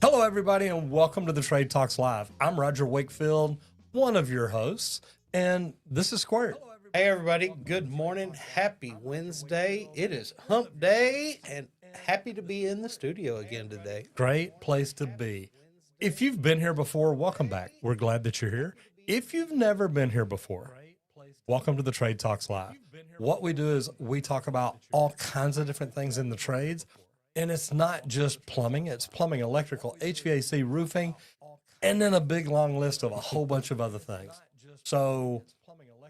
Hello, everybody, and welcome to the Trade Talks Live. I'm Roger Wakefield, one of your hosts, and this is Squirt. Hey everybody, good morning. Happy Wednesday. It is hump day and happy to be in the studio again today. Great place to be. If you've been here before, welcome back. We're glad that you're here. If you've never been here before, welcome to the Trade Talks Live. What we do is we talk about all kinds of different things in the trades, and it's not just plumbing. It's plumbing, electrical, HVAC, roofing, and then a big long list of a whole bunch of other things. So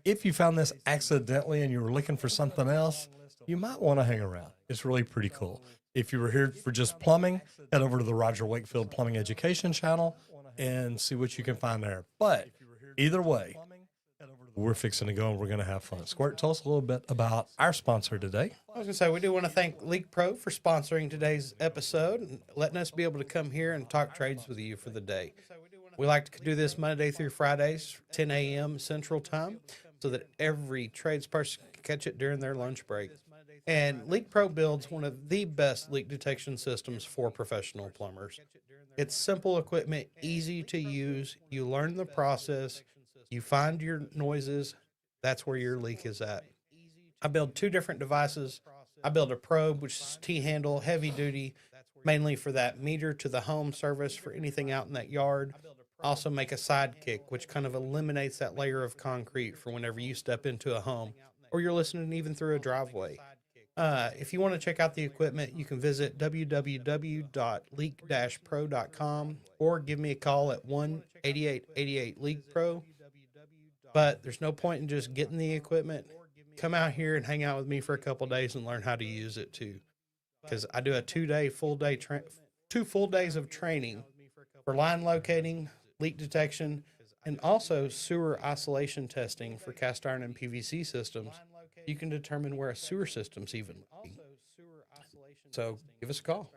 if you found this accidentally and you were looking for something else, you might want to hang around. It's really pretty cool. If you were here for just plumbing, head over to the Roger Wakefield Plumbing Education channel and see what you can find there. But either way, we're fixing to go and we're going to have fun. Squirt, tell us a little bit about our sponsor today. I was going to say, we do want to thank Leak Pro for sponsoring today's episode and letting us be able to come here and talk trades with you for the day. We like to do this Monday through Fridays, 10 a.m. Central Time, so that every tradesperson can catch it during their lunch break. And Leak Pro builds one of the best leak detection systems for professional plumbers. It's simple equipment, easy to use. You learn the process. You find your noises. That's where your leak is at. I build two different devices. I build a probe, which is T-handle, heavy duty, mainly for that meter to the home service for anything out in that yard. I also make a sidekick, which kind of eliminates that layer of concrete for whenever you step into a home or you're listening even through a driveway. If you want to check out the equipment, you can visit www.leak-pro.com or give me a call at 1-8888-LEAK-PRO. But there's no point in just getting the equipment. Come out here and hang out with me for a couple days and learn how to use it too. Because I do a 2 full days of training for line locating, leak detection, and also sewer isolation testing for cast iron and PVC systems. You can determine where a sewer system's even leaking. So give us a call.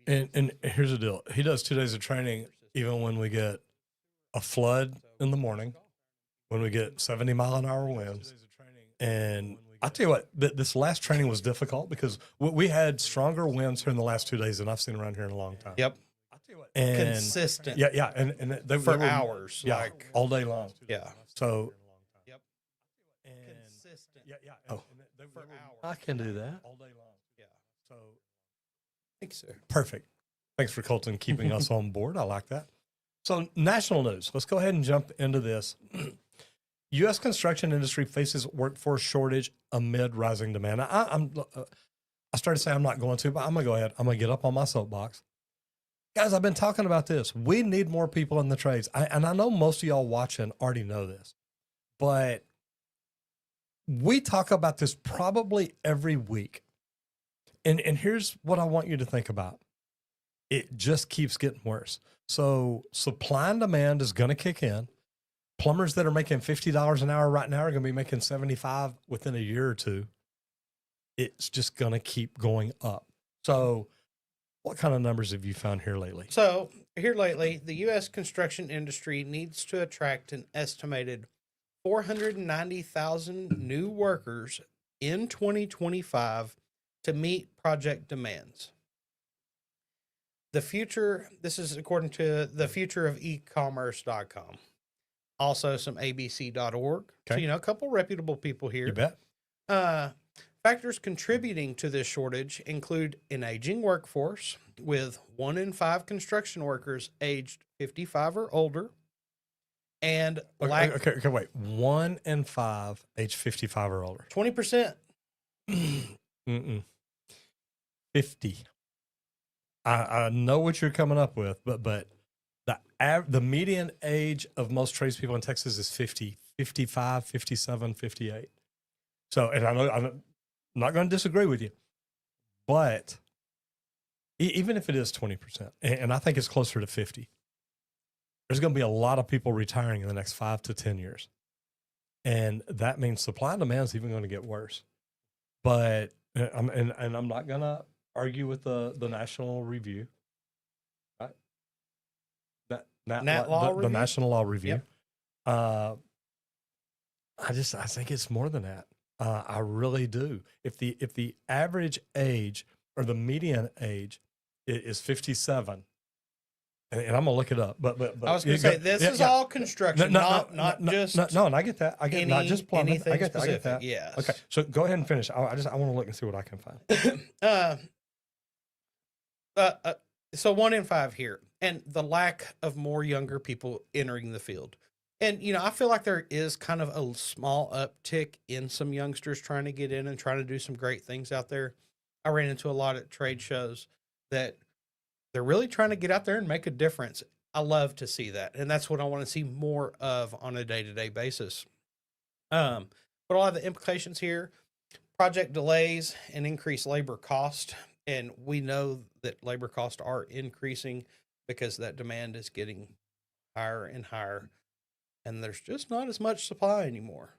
And here's the deal. He does 2 days of training even when we get a flood in the morning, when we get 70-mile-an-hour winds. And I tell you what, this last training was difficult because we had stronger winds here in the last 2 days than I've seen around here in a long time. Yep. And Consistent. Yeah. And they for were, hours. Yeah, like all day long. Yeah. So, Yep. Consistent. Oh, For hours. I can do that. All day long. Yeah. So, Thanks, sir. perfect. Thanks for Colton keeping us on board. I like that. So, national news. Let's go ahead and jump into this. U.S. construction industry faces workforce shortage amid rising demand. I started to say I'm not going to, but I'm going to go ahead. I'm going to get up on my soapbox. Guys, I've been talking about this. We need more people in the trades. And I know most of y'all watching already know this, but we talk about this probably every week. And here's what I want you to think about. It just keeps getting worse. So supply and demand is going to kick in. Plumbers that are making $50 an hour right now are going to be making $75 within a year or two. It's just going to keep going up. So what kind of numbers have you found here lately? So here lately, the U.S. construction industry needs to attract an estimated 490,000 new workers in 2025 to meet project demands. The future, this is according to the future of ecommerce.com. Also some abc.org. Okay. So, a couple reputable people here. You bet. Factors contributing to this shortage include an aging workforce with 1 in 5 construction workers aged 55 or older, and Okay, wait. 1 in 5 age 55 or older. 20%. 50. I know what you're coming up with, but the median age of most tradespeople in Texas is 50, 55, 57, 58. So, and I know I'm not going to disagree with you, but even if it is 20%, and I think it's closer to 50, there's going to be a lot of people retiring in the next 5 to 10 years. And that means supply and demand is even going to get worse. But, I'm not going to argue with the National Review. The National Law Review. Yep. I think it's more than that. I really do. If the average age or the median age is 57, and I'm gonna look it up. But I was going to say this is all construction, not just no, and I get that. I get not just plumbing. anything I get that. I get specific. that. Yes. Okay, so go ahead and finish. I want to look and see what I can find. So 1 in 5 here, and the lack of more younger people entering the field. And, you know, I feel like there is kind of a small uptick in some youngsters trying to get in and trying to do some great things out there. I ran into a lot at trade shows that they're really trying to get out there and make a difference. I love to see that. And that's what I want to see more of on a day-to-day basis. But a lot of the implications here, project delays and increased labor cost. And we know that labor costs are increasing because that demand is getting higher and higher. And there's just not as much supply anymore.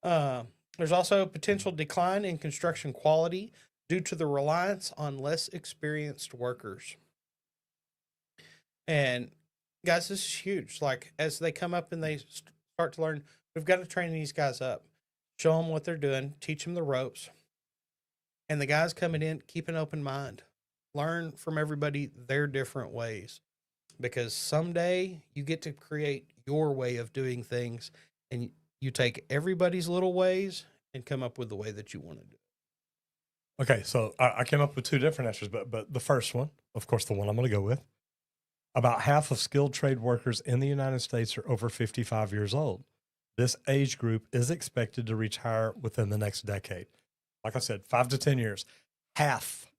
There's also potential decline in construction quality due to the reliance on less experienced workers. And guys, this is huge. Like, as they come up and they start to learn, we've got to train these guys up, show them what they're doing, teach them the ropes. And the guys coming in, keep an open mind, learn from everybody their different ways, because someday you get to create your way of doing things, and you take everybody's little ways and come up with the way that you want to do it. Okay, so I came up with 2 different answers, but the first one, of course, the one I'm going to go with. About half of skilled trade workers in the United States are over 55 years old. This age group is expected to retire within the next decade. Like I said, 5 to 10 years. Half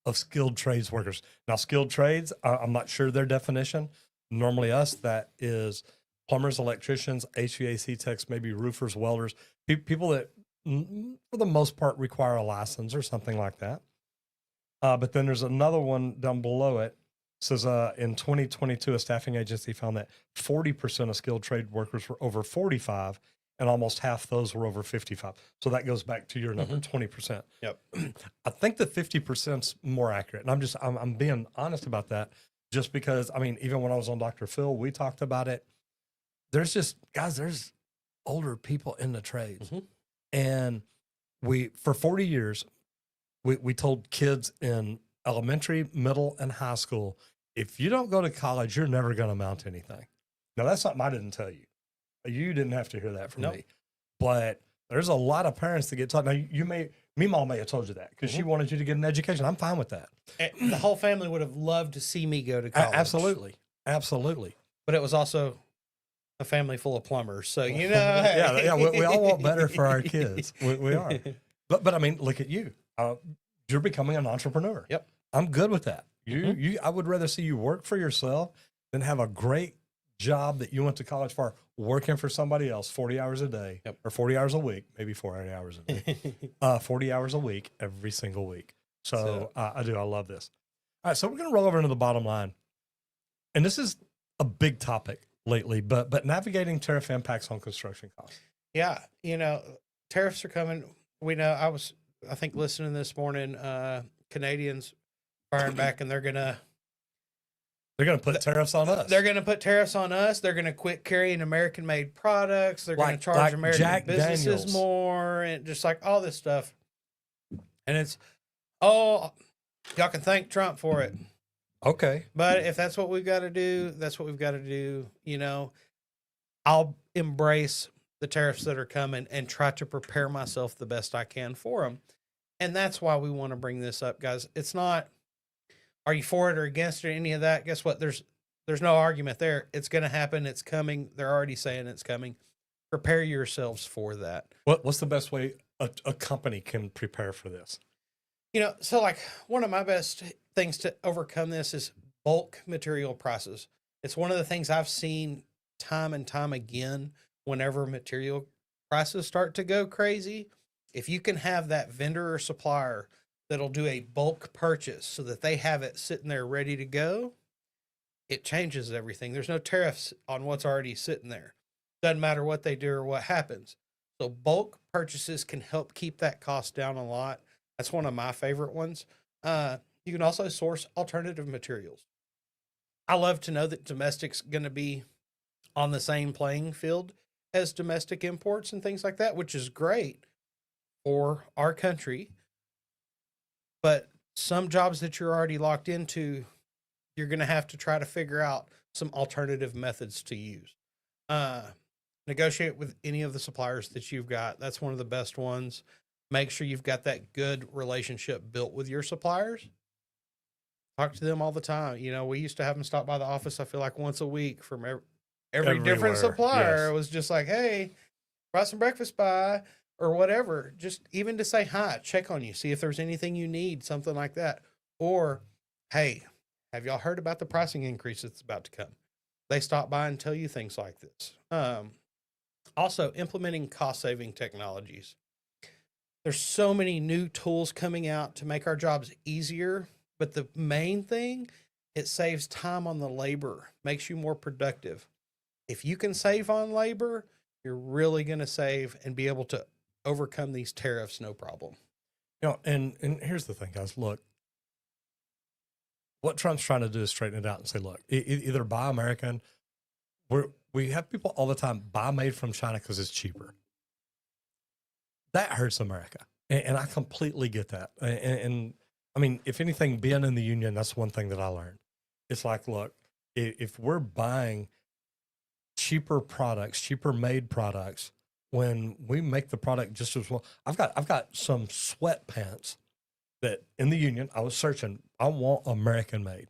of skilled trades workers. Now, skilled trades, I'm not sure their definition. Normally us, that is plumbers, electricians, HVAC techs, maybe roofers, welders, people that for the most part require a license or something like that. But then there's another one down below it. It says in 2022, a staffing agency found that 40% of skilled trade workers were over 45 and almost half those were over 55. So that goes back to your number, 20%. Yep. I think the 50% is more accurate. And I'm being honest about that, just because, I mean, even when I was on Dr. Phil, we talked about it. There's just, guys, there's older people in the trades. And for 40 years, we told kids in elementary, middle, and high school, if you don't go to college, you're never going to amount to anything. Now, that's something I didn't tell you. You didn't have to hear that from me. But there's a lot of parents that get taught. Now, Meemaw may have told you that because she wanted you to get an education. I'm fine with that. The whole family would have loved to see me go to college. Absolutely. Absolutely. But it was also a family full of plumbers. So, you know. yeah, we all want better for our kids. We are. But I mean, look at you. You're becoming an entrepreneur. Yep. I'm good with that. I would rather see you work for yourself than have a great job that you went to college for, working for somebody else 40 hours a day or 40 hours a week, maybe 40 hours a day, 40 hours a week, every single week. So I love this. All right. So we're going to roll over into the bottom line. And this is a big topic lately, but navigating tariff impacts on construction costs. Yeah. You know, tariffs are coming. We know I think listening this morning, Canadians firing back, and they're going to put tariffs on us. They're going to put tariffs on us. They're going to quit carrying American-made products. They're going to charge American Jack businesses Daniels more, and just like all this stuff. And it's, y'all can thank Trump for it. Okay. But if that's what we've got to do, that's what we've got to do. You know, I'll embrace the tariffs that are coming and try to prepare myself the best I can for them. And that's why we want to bring this up, guys. It's not, are you for it or against it or any of that? Guess what? There's no argument there. It's going to happen. It's coming. They're already saying it's coming. Prepare yourselves for that. What's the best way a company can prepare for this? You know, so like one of my best things to overcome this is bulk material prices. It's one of the things I've seen time and time again whenever material prices start to go crazy. If you can have that vendor or supplier that'll do a bulk purchase so that they have it sitting there ready to go, it changes everything. There's no tariffs on what's already sitting there. Doesn't matter what they do or what happens. So bulk purchases can help keep that cost down a lot. That's one of my favorite ones. You can also source alternative materials. I love to know that domestic's going to be on the same playing field as domestic imports and things like that, which is great for our country. But some jobs that you're already locked into, you're going to have to try to figure out some alternative methods to use. Negotiate with any of the suppliers that you've got. That's one of the best ones. Make sure you've got that good relationship built with your suppliers. Talk to them all the time. You know, we used to have them stop by the office, I feel like once a week from every different Everywhere, supplier. yes. It was just like, hey, brought some breakfast by or whatever. Just even to say hi, check on you, see if there's anything you need, something like that. Or, hey, have y'all heard about the pricing increase that's about to come? They stop by and tell you things like this. Also, implementing cost-saving technologies. There's so many new tools coming out to make our jobs easier, but the main thing, it saves time on the labor, makes you more productive. If you can save on labor, you're really going to save and be able to overcome these tariffs no problem. You know, and here's the thing, guys. Look, what Trump's trying to do is straighten it out and say, look, either buy American. We have people all the time buy made from China because it's cheaper. That hurts America, and I completely get that. And I mean, if anything, being in the union, that's one thing that I learned. It's like, look, if we're buying cheaper products, cheaper made products, when we make the product just as well. I've got some sweatpants that in the union, I was searching, I want American made,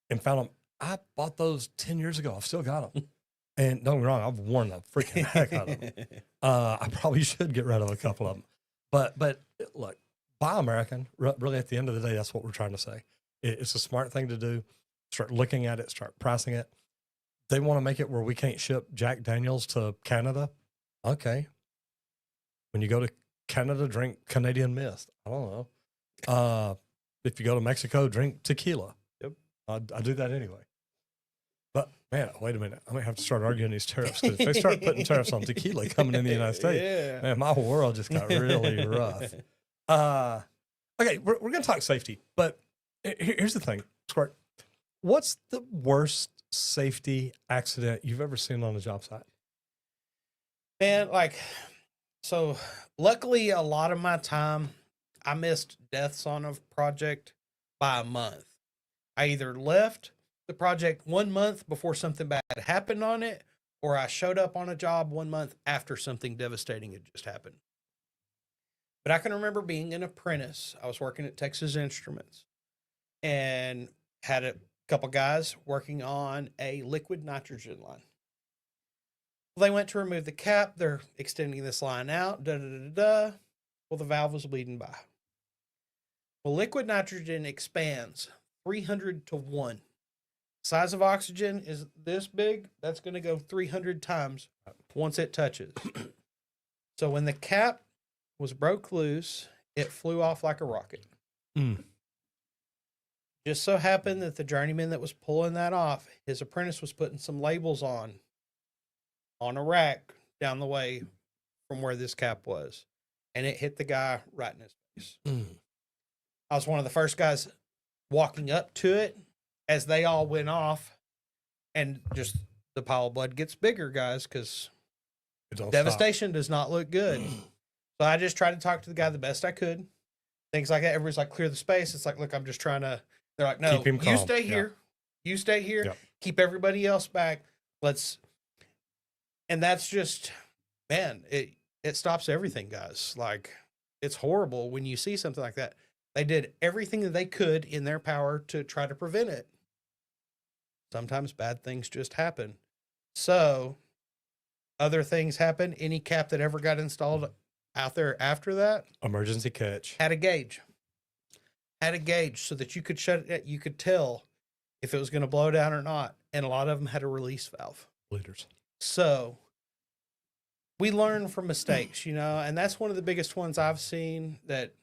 and found them. I bought those 10 years ago. I've still got them. And don't get me wrong, I've worn the freaking heck out of them. I probably should get rid of a couple of them. But look, buy American. Really, at the end of the day, that's what we're trying to say. It's a smart thing to do. Start looking at it, start pricing it. They want to make it where we can't ship Jack Daniels to Canada. Okay. When you go to Canada, drink Canadian Mist. I don't know. If you go to Mexico, drink tequila. Yep. I do that anyway. But man, wait a minute. I'm gonna have to start arguing these tariffs, because if they start putting tariffs on tequila coming in the United States, Yeah. man, my world just got really rough. Okay, we're gonna talk safety, but here's the thing, Squirt. What's the worst safety accident you've ever seen on a job site? Man, so luckily a lot of my time I missed deaths on a project by a month. I either left the project 1 month before something bad happened on it, or I showed up on a job 1 month after something devastating had just happened. But I can remember being an apprentice. I was working at Texas Instruments and had a couple guys working on a liquid nitrogen line. They went to remove the cap. They're extending this line out. Well, the valve was bleeding by. Well, liquid nitrogen expands 300 to 1. Size of oxygen is this big. That's going to go 300 times once it touches. So when the cap was broke loose, it flew off like a rocket. Just so happened that the journeyman that was pulling that off, his apprentice was putting some labels on a rack down the way from where this cap was, and it hit the guy right in his face. I was one of the first guys walking up to it as they all went off, and just the pile of blood gets bigger, guys, because devastation does not look good. So I just tried to talk to the guy the best I could. Things like that. Everybody's like, clear the space. It's like, look, I'm just trying to. They're like, no, Keep him calm. you stay here. Yeah. You stay here. Yeah. Keep everybody else back. And that's just, man, it stops everything, guys. Like, it's horrible when you see something like that. They did everything that they could in their power to try to prevent it. Sometimes bad things just happen. So, other things happen. Any cap that ever got installed out there after that, Emergency catch. had a gauge so that you could shut it. You could tell if it was going to blow down or not. And a lot of them had a release valve. Bleeders. So we learn from mistakes, and that's one of the biggest ones I've seen that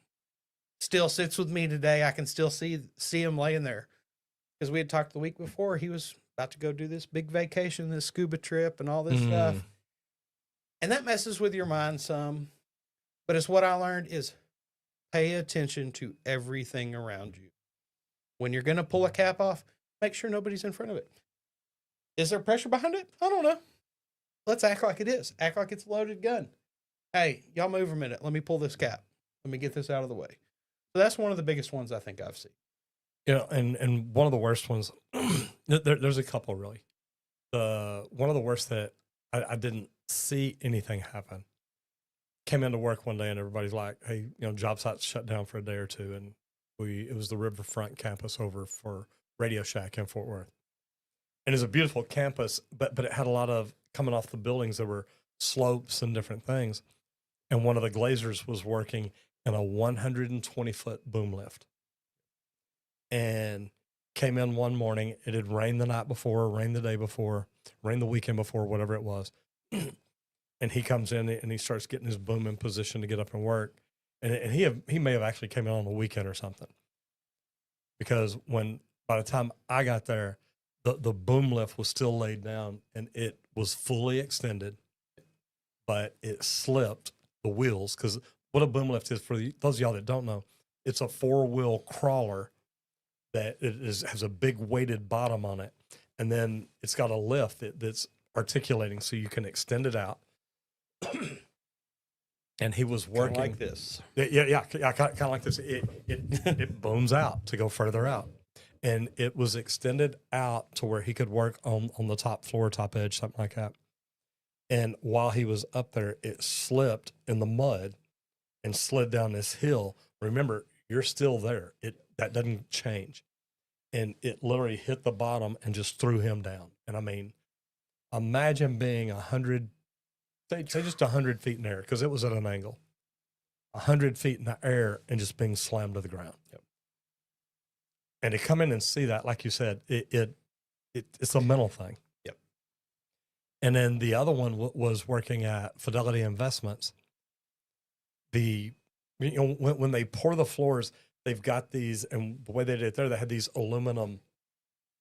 still sits with me today. I can still see him laying there, because we had talked the week before. He was about to go do this big vacation, this scuba trip and all this stuff. And that messes with your mind some, but it's what I learned is pay attention to everything around you. When you're going to pull a cap off, make sure nobody's in front of it. Is there pressure behind it? I don't know. Let's act like it is. Act like it's a loaded gun. Hey, y'all move a minute. Let me pull this cap. Let me get this out of the way. So that's one of the biggest ones I think I've seen. And one of the worst ones, there's a couple really. One of the worst that I didn't see anything happen. Came into work one day and everybody's like, "Hey, job site's shut down for a day or two," and it was the Riverfront campus over for Radio Shack in Fort Worth, and it's a beautiful campus, but it had a lot of coming off the buildings. There were slopes and different things, and one of the glazers was working in a 120-foot boom lift, and came in one morning. It had rained the night before, rained the day before, rained the weekend before, whatever it was. And he comes in and he starts getting his boom in position to get up and work. And he may have actually came in on the weekend or something. Because by the time I got there, the boom lift was still laid down and it was fully extended, but it slipped the wheels. Because what a boom lift is, for those of y'all that don't know, it's a 4-wheel crawler that has a big weighted bottom on it. And then it's got a lift that's articulating so you can extend it out. And he was working like this. Yeah, kind of like this. It booms out to go further out, and it was extended out to where he could work on the top floor, top edge, something like that. And while he was up there, it slipped in the mud and slid down this hill. Remember, you're still there. That doesn't change, and it literally hit the bottom and just threw him down. And I mean, imagine being 100. Say just 100 feet in the air, because it was at an angle. 100 feet in the air and just being slammed to the ground. Yep. And to come in and see that, like you said, it's a mental thing. Yep. And then the other one was working at Fidelity Investments. When they pour the floors, they've got these, and the way they did it there, they had these aluminum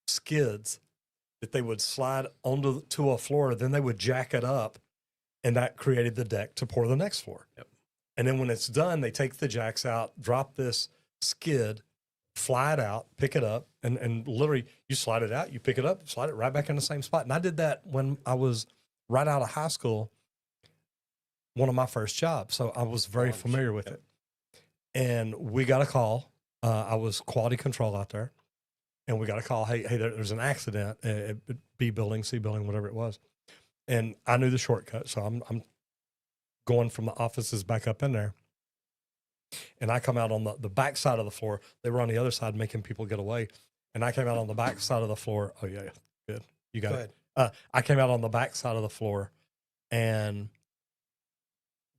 skids that they would slide onto a floor. Then they would jack it up. And that created the deck to pour the next floor. Yep. And then when it's done, they take the jacks out, drop this skid, fly it out, pick it up, and literally you slide it out, you pick it up, slide it right back in the same spot. And I did that when I was right out of high school, one of my first jobs. So I was very familiar with it. And we got a call. I was quality control out there. And we got a call, hey, there's an accident at B building, C building, whatever it was. And I knew the shortcut, so I'm going from the offices back up in there. And I come out on the back side of the floor. They were on the other side making people get away. And I came out on the back side of the floor. Oh, yeah, good. You got it. I came out on the back side of the floor and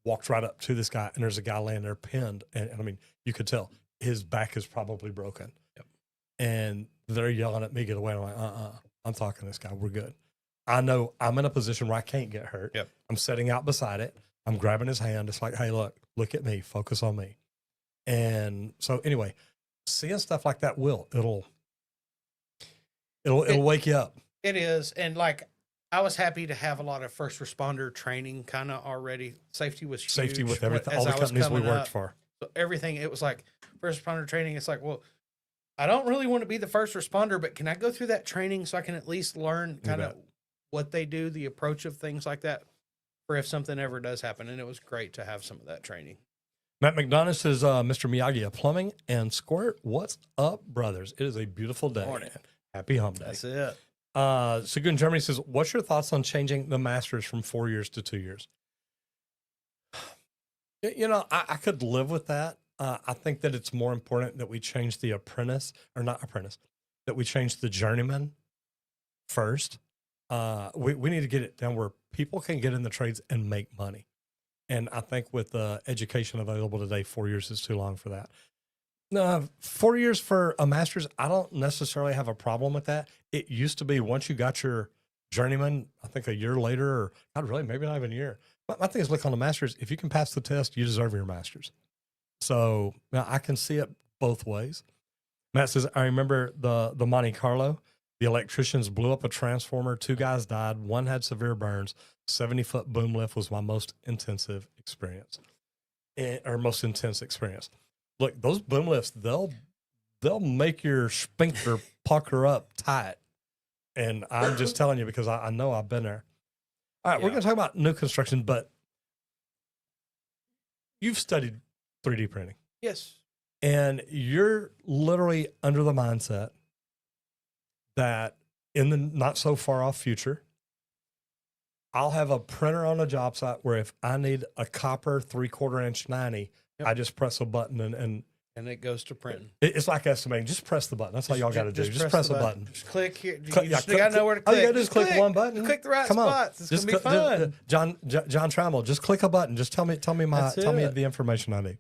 walked right up to this guy. And there's a guy laying there pinned. And I mean, you could tell his back is probably broken. Yep. And they're yelling at me, get away. I'm like, I'm talking to this guy. We're good. I know I'm in a position where I can't get hurt. Yep. I'm sitting out beside it. I'm grabbing his hand. It's like, hey, look at me. Focus on me. And so anyway, seeing stuff like that it'll wake you up. It is. And like, I was happy to have a lot of first responder training kind of already. Safety was huge. Safety with everything, all the companies we worked for. So everything, it was like first responder training. It's like, well, I don't really want to be the first responder, but can I go through that training so I can at least learn kind of what they do, the approach of things like that, for if something ever does happen. And it was great to have some of that training. Matt McDonough says, Mr. Miyagi of Plumbing and Squirt, what's up, brothers? It is a beautiful day. Morning. Happy hump day. That's it. Sagun Germany says, what's your thoughts on changing the Masters from 4 years to 2 years? I could live with that. I think that it's more important that we change the that we change the journeyman first. We need to get it down where people can get in the trades and make money. And I think with the education available today, 4 years is too long for that. 4 years for a master's, I don't necessarily have a problem with that. It used to be once you got your journeyman, I think a year later, or not really, maybe not even a year. My thing is, look, on the master's, if you can pass the test, you deserve your master's. So now I can see it both ways. Matt says, I remember the Monte Carlo. The electricians blew up a transformer. 2 guys died. 1 had severe burns. 70-foot boom lift was my most intensive experience, or most intense experience. Look, those boom lifts, they'll make your sphincter pucker up tight. And I'm just telling you because I know I've been there. All right, we're going to talk about new construction, but you've studied 3D printing. Yes. And you're literally under the mindset that in the not so far off future, I'll have a printer on a job site where if I need a copper 3/4 inch 90, Yep. I just press a button and it goes to printing. it's like estimating. Just press the button. That's all y'all got to do. Just press the button. Just click here. You Click- just yeah, got to know where to click. all you got to do is click one button. Click the right Come on. spots. It's Just gonna be fun. John Trammell, just click a button. Just tell me That's the information I need.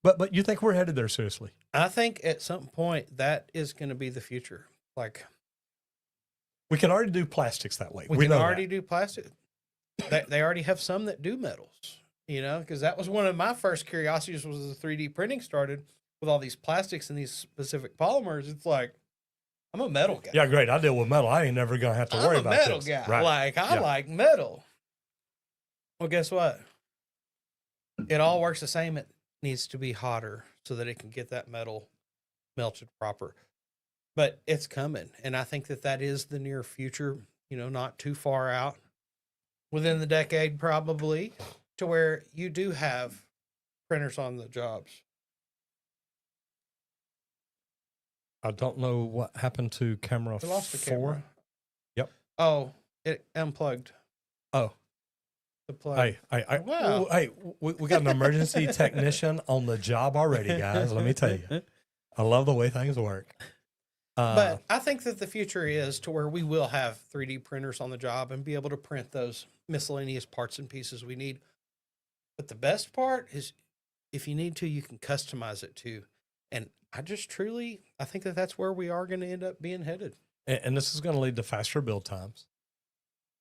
But you think we're headed there seriously? I think at some point that is going to be the future. Like We can already do plastics that way. we can know already that. do plastic. They already have some that do metals. You know, because that was one of my first curiosities was the 3D printing started with all these plastics and these specific polymers. It's like I'm a metal guy. Yeah, great. I deal with metal. I ain't never gonna have to worry I'm a about metal this. guy. Right. Like I Yeah. like metal. Well, guess what? It all works the same. It needs to be hotter so that it can get that metal melted proper. But it's coming, and I think that is the near future. You know, not too far out, within the decade probably, to where you do have printers on the jobs. I don't know what happened to camera We lost the 4. camera. Yep. Oh, it unplugged Oh, the plug. wow. Hey, we got an emergency technician on the job already, guys. Let me tell you, I love the way things work. But I think that the future is to where we will have 3D printers on the job and be able to print those miscellaneous parts and pieces we need. But the best part is if you need to, you can customize it too. And I think that that's where we are going to end up being headed. And this is going to lead to faster build times,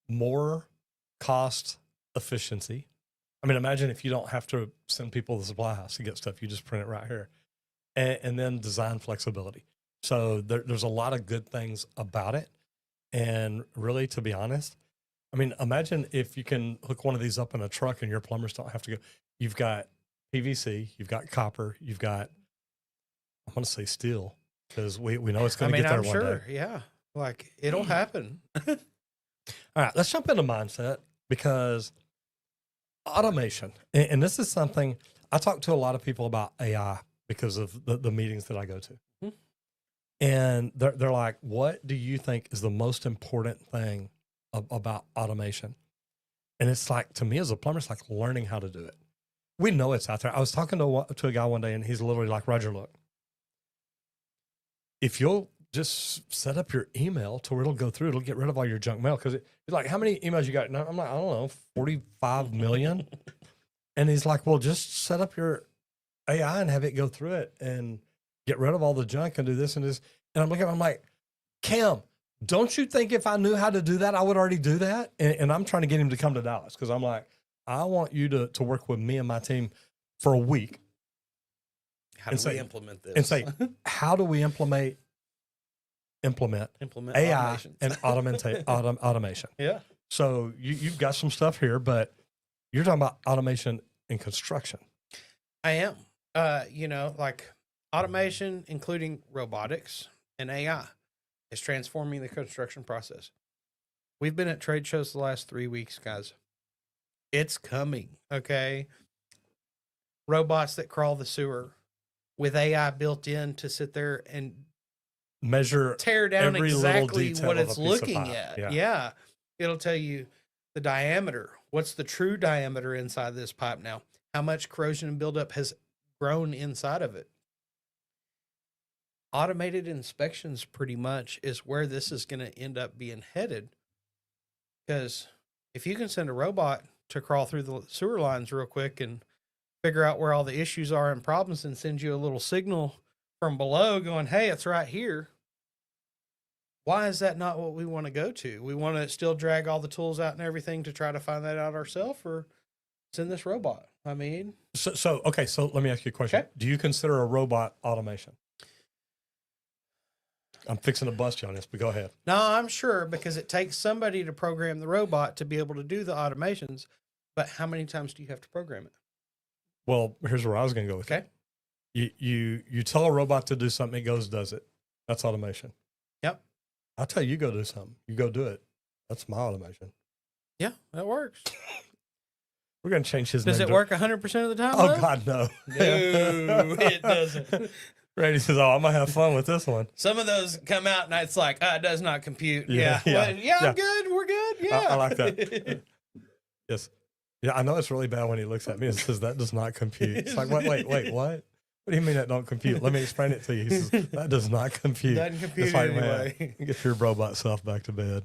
more cost efficiency. I mean, imagine if you don't have to send people to the supply house to get stuff, you just print it right here. And then design flexibility. So there's a lot of good things about it. And really, to be honest, I mean, imagine if you can hook one of these up in a truck and your plumbers don't have to go. You've got PVC, you've got copper, you've got, I'm going to say steel, because we know it's going to get there I'm one sure. day. Yeah. Like it'll happen. All right, let's jump into mindset, because automation, and this is something I talk to a lot of people about AI because of the meetings that I go to. Mm-hmm. And they're like, what do you think is the most important thing about automation? And it's like, to me as a plumber, it's like learning how to do it. We know it's out there. I was talking to a guy one day, and he's literally like, Roger, look, if you'll just set up your email to where it'll go through, it'll get rid of all your junk mail. Because it's like, how many emails you got? And I'm like, I don't know, 45 million. And he's like, well, just set up your AI and have it go through it and get rid of all the junk and do this and this. And I'm looking at him, I'm like, Cam, don't you think if I knew how to do that, I would already do that? And I'm trying to get him to come to Dallas, because I'm like, I want you to work with me and my team for a week. How do we implement this? And say, how do we implement AI automations. and automation? Yeah. So you've got some stuff here, but you're talking about automation in construction. I am. Like automation, including robotics and AI, is transforming the construction process. We've been at trade shows the last 3 weeks, guys. It's coming. Okay. Robots that crawl the sewer with AI built in to sit there and Measure, tear down every little exactly detail what of it's a piece of looking pipe. at. Yeah. It'll tell you the diameter. What's the true diameter inside this pipe now? How much corrosion and buildup has grown inside of it? Automated inspections pretty much is where this is going to end up being headed. Because if you can send a robot to crawl through the sewer lines real quick and figure out where all the issues are and problems and send you a little signal from below going, hey, it's right here. Why is that not what we want to go to? We want to still drag all the tools out and everything to try to find that out ourselves, or send this robot? I mean, so let me ask you a question. Okay. Do you consider a robot automation? I'm fixing to bust you on this, but go ahead. no, I'm sure, because it takes somebody to program the robot to be able to do the automations. But how many times do you have to program it? Well, here's where I was going to go with Okay. it. You tell a robot to do something, it goes, does it. That's automation. Yep. I tell you, go do something. You go do it. That's my automation. Yeah, that works. We're going to change his Does name. it work 100% of the time? Oh, though? God, no. No, it doesn't. Randy says, oh, I'm going to have fun with this one. Some of those come out and it's like, it does not compute. Yeah, Yeah. yeah, Well, yeah, yeah. I'm good. We're good. Yeah. I like that. Yes. Yeah, I know it's really bad when he looks at me and says, that does not compute. It's like, wait, what? What do you mean that don't compute? Let me explain it to you. He says, that does not compute. Doesn't compute It's like, anyway. man, get your robot self back to bed.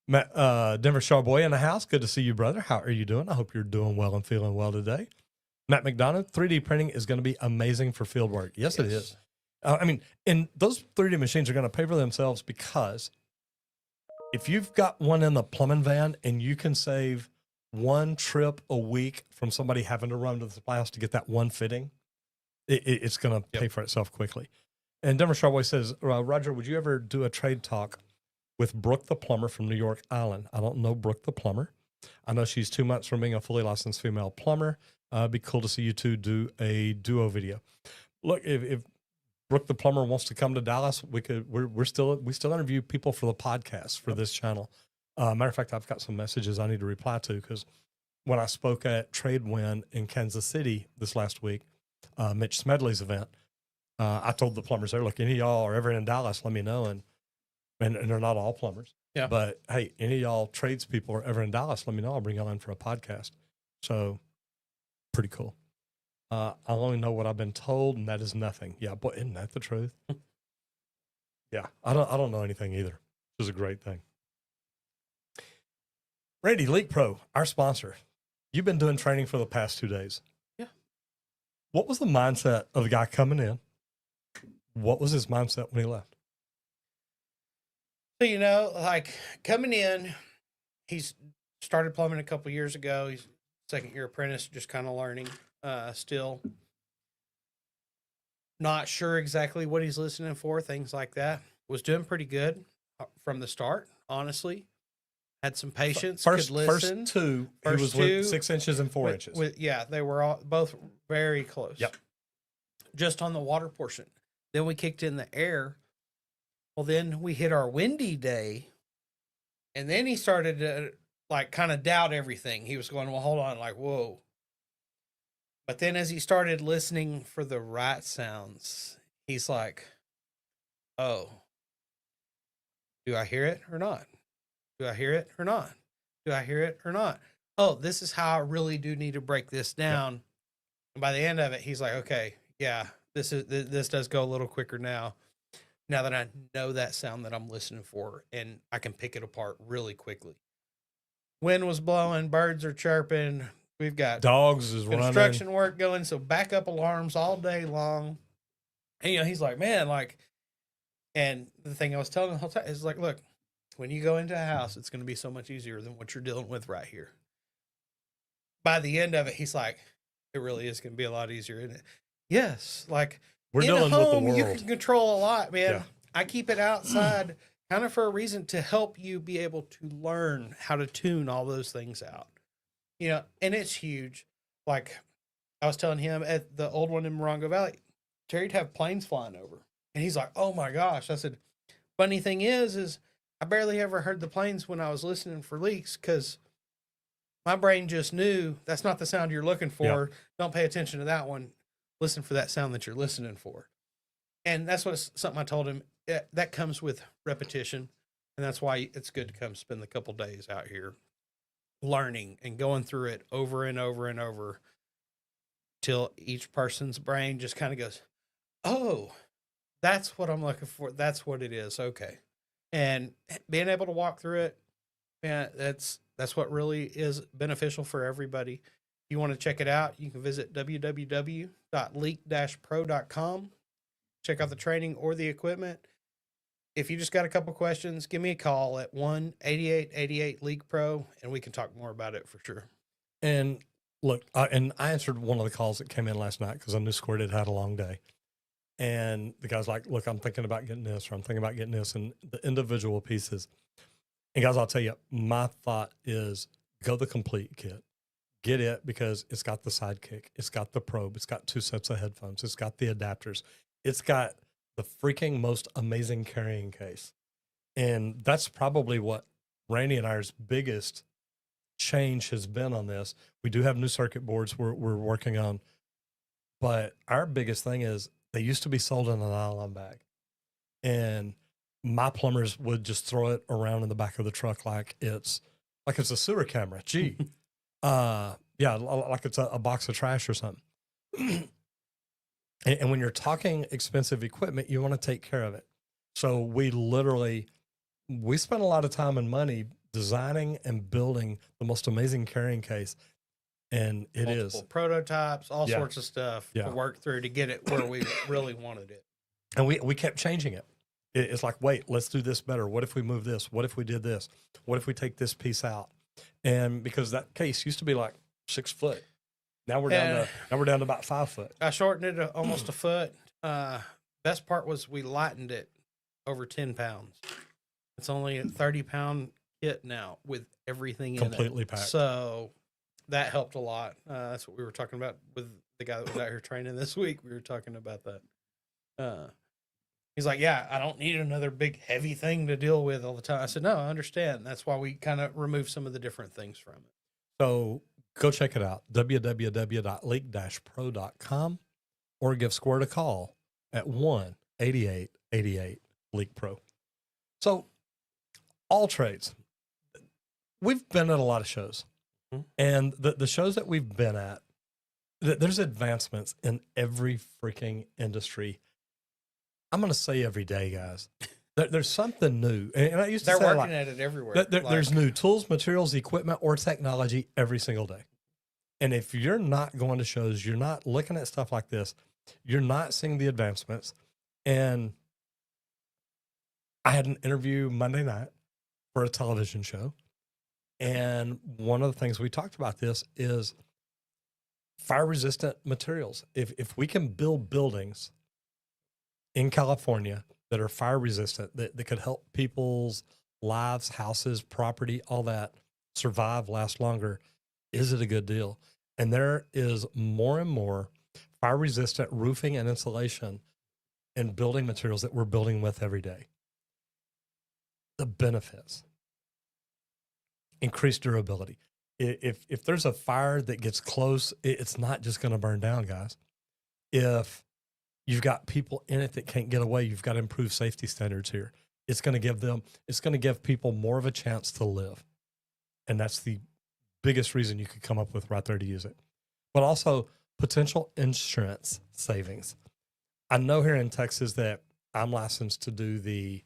Matt, Denver Charboy in the house. Good to see you, brother. How are you doing? I hope you're doing well and feeling well today. Matt McDonough, 3D printing is going to be amazing for field work. Yes, it is. I mean, and those 3D machines are going to pay for themselves because if you've got one in the plumbing van and you can save one trip a week from somebody having to run to the supply house to get that one fitting, it's going to pay for itself quickly. And Denver Charboy says, Roger, would you ever do a trade talk with Brooke the plumber from New York Island? I don't know Brooke the plumber. I know she's 2 months from being a fully licensed female plumber. It'd be cool to see you two do a duo video. Look, if Brooke the plumber wants to come to Dallas, we still interview people for the podcast for this channel. Matter of fact, I've got some messages I need to reply to because when I spoke at Tradewin in Kansas City this last week, Mitch Smedley's event, I told the plumbers there, look, any of y'all are ever in Dallas, let me know. And they're not all plumbers. Yeah. But hey, any of y'all tradespeople are ever in Dallas, let me know. I'll bring y'all in for a podcast. So pretty cool. I only know what I've been told, and that is nothing. Yeah, boy, isn't that the truth? Yeah, I don't know anything either, which is a great thing. Randy, Leak Pro, our sponsor. You've been doing training for the past 2 days. Yeah. What was the mindset of the guy coming in? What was his mindset when he left? So, you know, like coming in, he's started plumbing a couple years ago. He's second year apprentice, just kind of learning, still not sure exactly what he's listening for, things like that. Was doing pretty good from the start, honestly. Had some patience, could listen. First two, he was with 6 inches and 4 inches. Yeah, they were all both very close. Yep. Just on the water portion. Then we kicked in the air. Well, then we hit our windy day, and then he started to like kind of doubt everything. He was going, well, hold on, like, whoa. But then as he started listening for the right sounds, he's like, oh, do I hear it or not? Do I hear it or not? Do I hear it or not? Oh, this is how I really do need to break this down. Yep. And by the end of it, he's like, okay, yeah, this does go a little quicker now that I know that sound that I'm listening for, and I can pick it apart really quickly. Wind was blowing, birds are chirping. We've got dogs is construction running. Work going, so backup alarms all day long. And, you know, he's like, man, like, and the thing I was telling him the whole time is like, look, when you go into a house, it's going to be so much easier than what you're dealing with right here. By the end of it, he's like, it really is going to be a lot easier, isn't it? Yes. Like, we're in dealing a home, with the you world. can control a lot, man. Yeah. I keep it outside kind of for a reason to help you be able to learn how to tune all those things out. You know, and it's huge. Like I was telling him at the old one in Morongo Valley, Terry'd have planes flying over. And he's like, oh my gosh. I said, funny thing is I barely ever heard the planes when I was listening for leaks because my brain just knew that's not the sound you're looking for. Yeah. Don't pay attention to that one. Listen for that sound that you're listening for. And that's something I told him. That comes with repetition. And that's why it's good to come spend a couple days out here learning and going through it over and over and over till each person's brain just kind of goes, oh, that's what I'm looking for. That's what it is. Okay. And being able to walk through it, man, that's what really is beneficial for everybody. If you want to check it out, you can visit www.leak-pro.com. Check out the training or the equipment. If you just got a couple questions, give me a call at 1-8888-LEAK-PRO, and we can talk more about it for sure. And look, and I answered one of the calls that came in last night because I knew Squirt had a long day. And the guy's like, look, I'm thinking about getting this, or I'm thinking about getting this, and the individual pieces. And guys, I'll tell you, my thought is go the complete kit. Get it because it's got the sidekick. It's got the probe. It's got 2 sets of headphones. It's got the adapters. It's got the freaking most amazing carrying case. And that's probably what Randy and I's biggest change has been on this. We do have new circuit boards we're working on, but our biggest thing is they used to be sold in a nylon bag, and my plumbers would just throw it around in the back of the truck like it's a sewer camera. Gee, yeah, like it's a box of trash or something. And when you're talking expensive equipment, you want to take care of it. So we spend a lot of time and money designing and building the most amazing carrying case. And it Multiple is prototypes, all Yeah. sorts of stuff Yeah. to work through to get it where we really wanted it. And we kept changing it. It's like, wait, let's do this better. What if we move this? What if we did this? What if we take this piece out? And because that case used to be like 6 foot, now we're down to about 5 foot. I shortened it almost a foot. Best part was we lightened it over 10 pounds. It's only a 30-pound kit now with everything in it. Completely packed. So that helped a lot. That's what we were talking about with the guy that was out here training this week. We were talking about that. He's like, yeah, I don't need another big heavy thing to deal with all the time. I said, no, I understand. That's why we kind of remove some of the different things from it. So go check it out, www.leak-pro.com, or give Squirt a call at 1-8888-LEAK-PRO. So all trades, we've been at a lot of shows, and the shows that we've been at, there's advancements in every freaking industry. I'm going to say every day, guys. There's something new. And I used to They're say working at it everywhere. there's new tools, materials, equipment, or technology every single day. And if you're not going to shows, you're not looking at stuff like this, you're not seeing the advancements. And I had an interview Monday night for a television show. And one of the things we talked about this is fire resistant materials. If we can build buildings in California that are fire resistant, that could help people's lives, houses, property, all that survive, last longer, is it a good deal? And there is more and more fire resistant roofing and insulation and building materials that we're building with every day. The benefits: increased durability. If there's a fire that gets close, it's not just going to burn down, guys. If you've got people in it that can't get away, you've got to improve safety standards here. It's going to give people more of a chance to live. And that's the biggest reason you could come up with right there to use it. But also potential insurance savings. I know here in Texas that I'm licensed to do the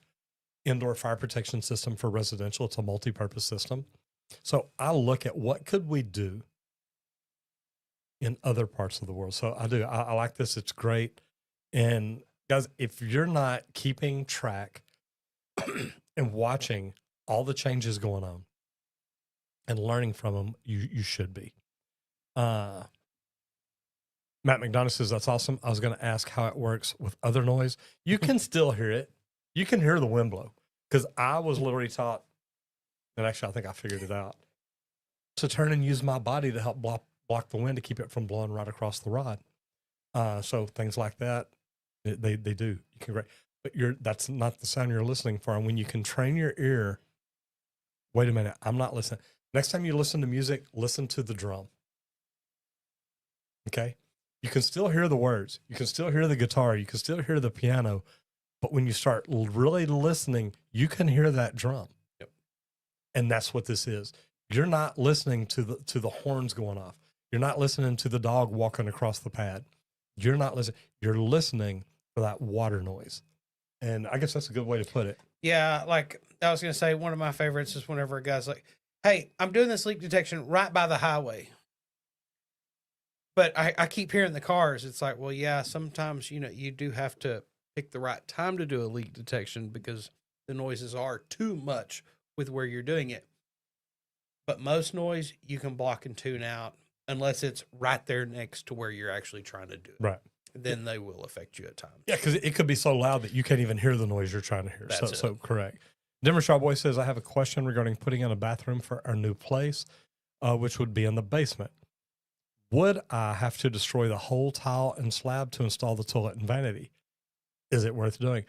indoor fire protection system for residential. It's a multi-purpose system. So I look at what could we do in other parts of the world. So I like this. It's great. And guys, if you're not keeping track and watching all the changes going on and learning from them, you should be. Matt McDonough says, that's awesome. I was going to ask how it works with other noise. You can still hear it. You can hear the wind blow, because I was literally taught, and actually I think I figured it out, to turn and use my body to help block the wind to keep it from blowing right across the rod. So things like that, they do. You can, but that's not the sound you're listening for. And when you can train your ear, wait a minute, I'm not listening. Next time you listen to music, listen to the drum. Okay? You can still hear the words. You can still hear the guitar. You can still hear the piano. But when you start really listening, you can hear that drum. Yep. And that's what this is. You're not listening to the horns going off. You're not listening to the dog walking across the pad. You're not listening. You're listening for that water noise. And I guess that's a good way to put it. Yeah, like I was going to say, one of my favorites is whenever a guy's like, hey, I'm doing this leak detection right by the highway. But I keep hearing the cars. It's like, well, yeah, sometimes, you do have to pick the right time to do a leak detection because the noises are too much with where you're doing it. But most noise you can block and tune out unless it's right there next to where you're actually trying to do it. Right. Then they will affect you at times. Yeah, because it could be so loud that you can't even hear the noise you're trying to hear. That's it. So correct. Denver Shaw Boy says, I have a question regarding putting in a bathroom for our new place, which would be in the basement. Would I have to destroy the whole tile and slab to install the toilet and vanity? Is it worth doing?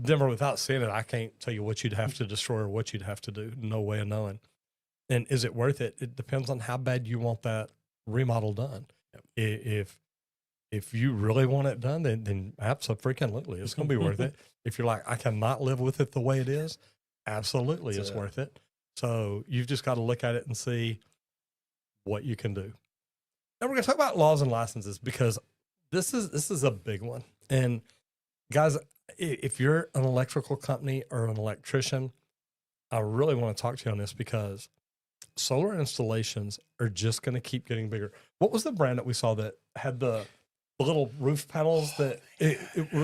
Denver, without seeing it, I can't tell you what you'd have to destroy or what you'd have to do. No way of knowing. And is it worth it? It depends on how bad you want that remodel done. If you really want it done, then absolutely, it's going to be worth it. If you're like, I cannot live with it the way it is, absolutely, it's worth it. So you've just got to look at it and see what you can do. Now we're going to talk about laws and licenses, because this is a big one. And guys, if you're an electrical company or an electrician, I really want to talk to you on this, because solar installations are just going to keep getting bigger. What was the brand that we saw that had the little roof panels that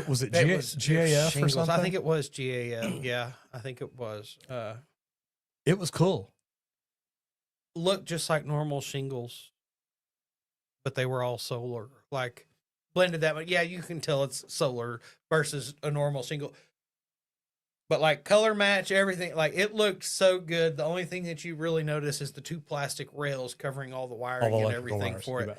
was it GAF or something? I think it was GAF. Yeah, I think it was. It was cool. Looked just like normal shingles, but they were all solar, like blended that way. Yeah, you can tell it's solar versus a normal shingle. But like color match, everything, like it looked so good. The only thing that you really notice is the 2 plastic rails covering all the wiring and everything for it.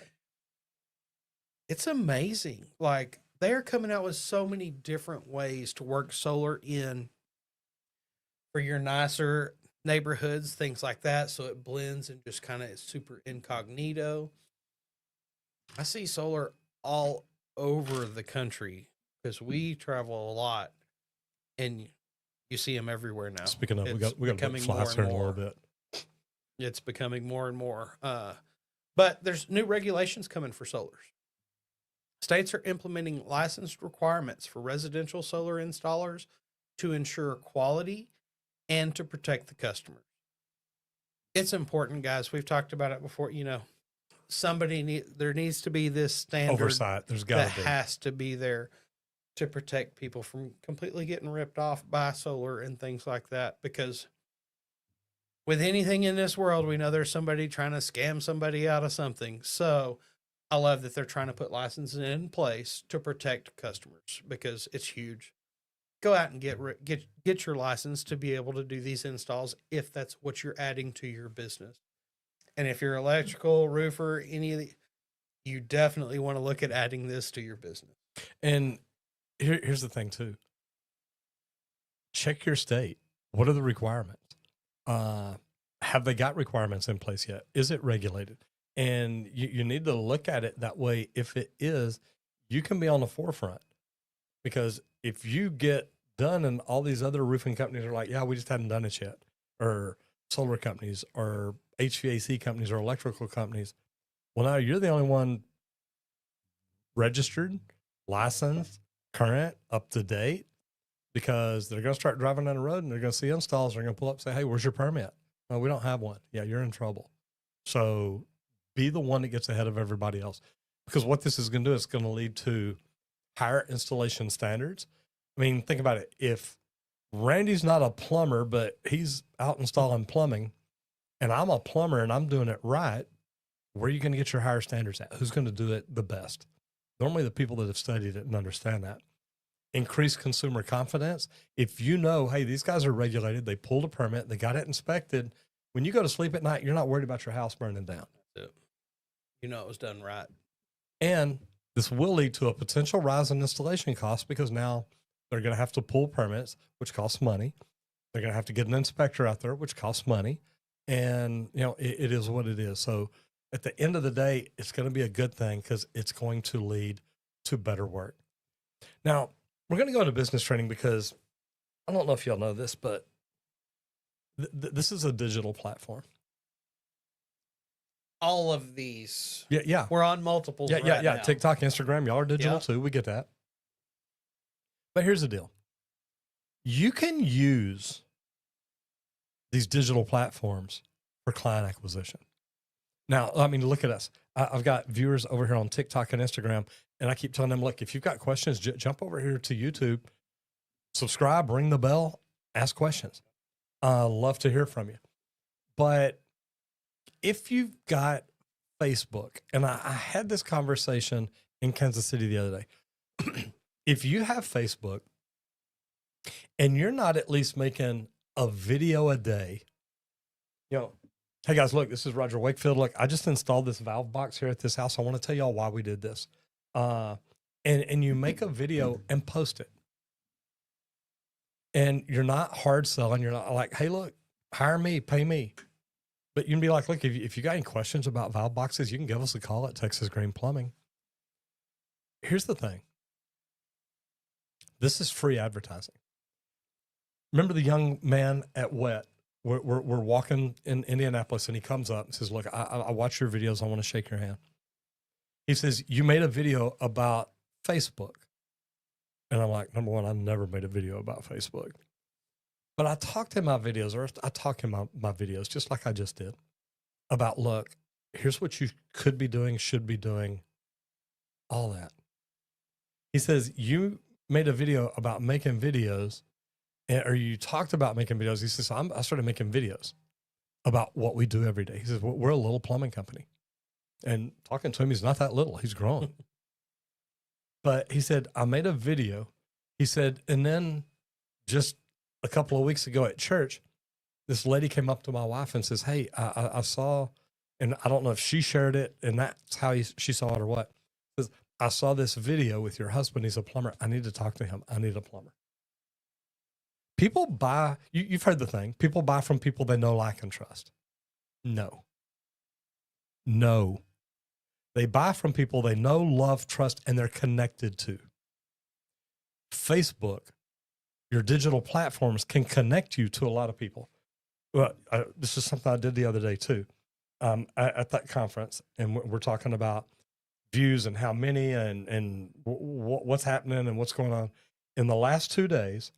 It's amazing. Like they're coming out with so many different ways to work solar in for your nicer neighborhoods, things like that. So it blends and just kind of is super incognito. I see solar all over the country because we travel a lot, and you see them everywhere now. Speaking of, we got to fly here in a little bit. It's becoming more and more. But there's new regulations coming for solars. States are implementing licensed requirements for residential solar installers to ensure quality and to protect the customers. It's important, guys. We've talked about it before. You know, there needs to be this standard oversight. There's got to be. Has to be there to protect people from completely getting ripped off by solar and things like that. Because with anything in this world, we know there's somebody trying to scam somebody out of something. So I love that they're trying to put licenses in place to protect customers, because it's huge. Go out and get your license to be able to do these installs if that's what you're adding to your business. And if you're electrical, roofer, any of the, you definitely want to look at adding this to your business. And here's the thing too. Check your state. What are the requirements? Have they got requirements in place yet? Is it regulated? And you need to look at it that way. If it is, you can be on the forefront, because if you get done and all these other roofing companies are like, yeah, we just hadn't done it yet, or solar companies or HVAC companies or electrical companies, well, now you're the only one registered, licensed, current, up to date, because they're going to start driving down the road and they're going to see installs. They're going to pull up and say, hey, where's your permit? Oh, we don't have one. Yeah, you're in trouble. So be the one that gets ahead of everybody else, because what this is going to do is going to lead to higher installation standards. I mean, think about it. If Randy's not a plumber, but he's out installing plumbing, and I'm a plumber and I'm doing it right, where are you going to get your higher standards at? Who's going to do it the best? Normally the people that have studied it and understand that. Increase consumer confidence. If you know, hey, these guys are regulated, they pulled a permit, they got it inspected. When you go to sleep at night, you're not worried about your house burning down. You know it was done right. And this will lead to a potential rise in installation costs, because now they're going to have to pull permits, which costs money. They're going to have to get an inspector out there, which costs money. And, you know, it is what it is. So at the end of the day, it's going to be a good thing, because it's going to lead to better work. Now, we're going to go into business training, because I don't know if y'all know this, but this is a digital platform. All of these. Yeah. We're on multiples. Yeah. Now. TikTok, Instagram, y'all are digital too. We get that. But here's the deal. You can use these digital platforms for client acquisition. Now, I mean, look at us. I've got viewers over here on TikTok and Instagram, and I keep telling them, look, if you've got questions, jump over here to YouTube, subscribe, ring the bell, ask questions. Love to hear from you. But if you've got Facebook, and I had this conversation in Kansas City the other day, if you have Facebook and you're not at least making a video a day, you know, hey guys, look, this is Roger Wakefield. Look, I just installed this valve box here at this house. I want to tell y'all why we did this. And you make a video and post it. And you're not hard selling. You're not like, hey, look, hire me, pay me. But you can be like, look, if you got any questions about valve boxes, you can give us a call at Texas Green Plumbing. Here's the thing. This is free advertising. Remember the young man at WET? We're walking in Indianapolis, and he comes up and says, look, I watch your videos. I want to shake your hand. He says, you made a video about Facebook. And I'm like, number one, I never made a video about Facebook. But I talked in my videos, or I talk in my videos, just like I just did, about, look, here's what you could be doing, should be doing, all that. He says, you made a video about making videos, or you talked about making videos. He says, I started making videos about what we do every day. He says, we're a little plumbing company. And talking to him, he's not that little. He's grown. But he said, I made a video. He said, and then just a couple of weeks ago at church, this lady came up to my wife and says, hey, I saw, and I don't know if she shared it and that's how she saw it or what. Says, I saw this video with your husband. He's a plumber. I need to talk to him. I need a plumber. People buy, you've heard the thing, people buy from people they know, like, and trust. No. They buy from people they know, love, trust, and they're connected to. Facebook, your digital platforms can connect you to a lot of people. Well, this is something I did the other day too, at that conference, and we're talking about views and how many and what's happening and what's going on. In the last 2 days,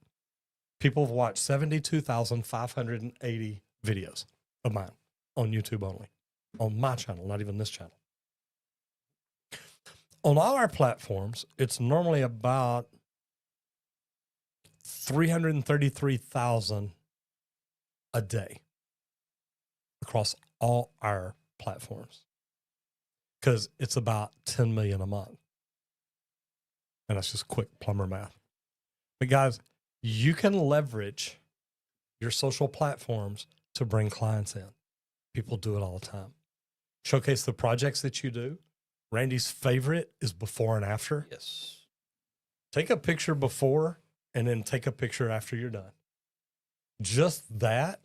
people have watched 72,580 videos of mine on YouTube only, on my channel, not even this channel. On all our platforms, it's normally about 333,000 a day across all our platforms, because it's about 10 million a month. And that's just quick plumber math. But guys, you can leverage your social platforms to bring clients in. People do it all the time. Showcase the projects that you do. Randy's favorite is before and after. Yes. Take a picture before and then take a picture after you're done. Just that.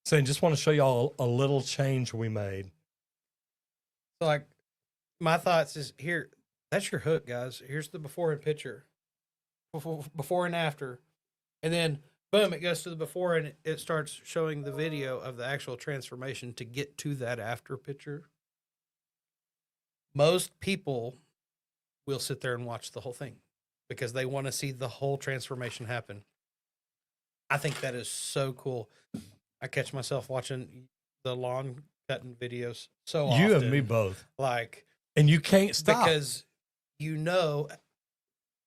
Saying, just want to show y'all a little change we made. So, like, my thoughts is here. That's your hook, guys. Here's the before and picture. Before and after. And then, boom, it goes to the before and it starts showing the video of the actual transformation to get to that after picture. Most people will sit there and watch the whole thing because they want to see the whole transformation happen. I think that is so cool. I catch myself watching the lawn cutting videos so often. You and me both. Like, and you can't stop because you know,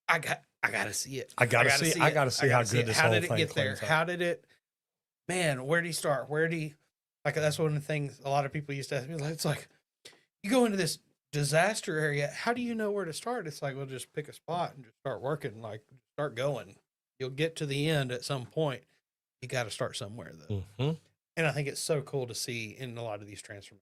I got to see it. I gotta see how good this How whole did it thing get there? cleans up. How did it? Man, where did he start? Where did he? Like, that's one of the things a lot of people used to ask me. Like, it's like, you go into this disaster area. How do you know where to start? It's like, well, just pick a spot and just start working. Like, start going. You'll get to the end at some point. You got to start somewhere, though. Mm-hmm. And I think it's so cool to see in a lot of these transformations.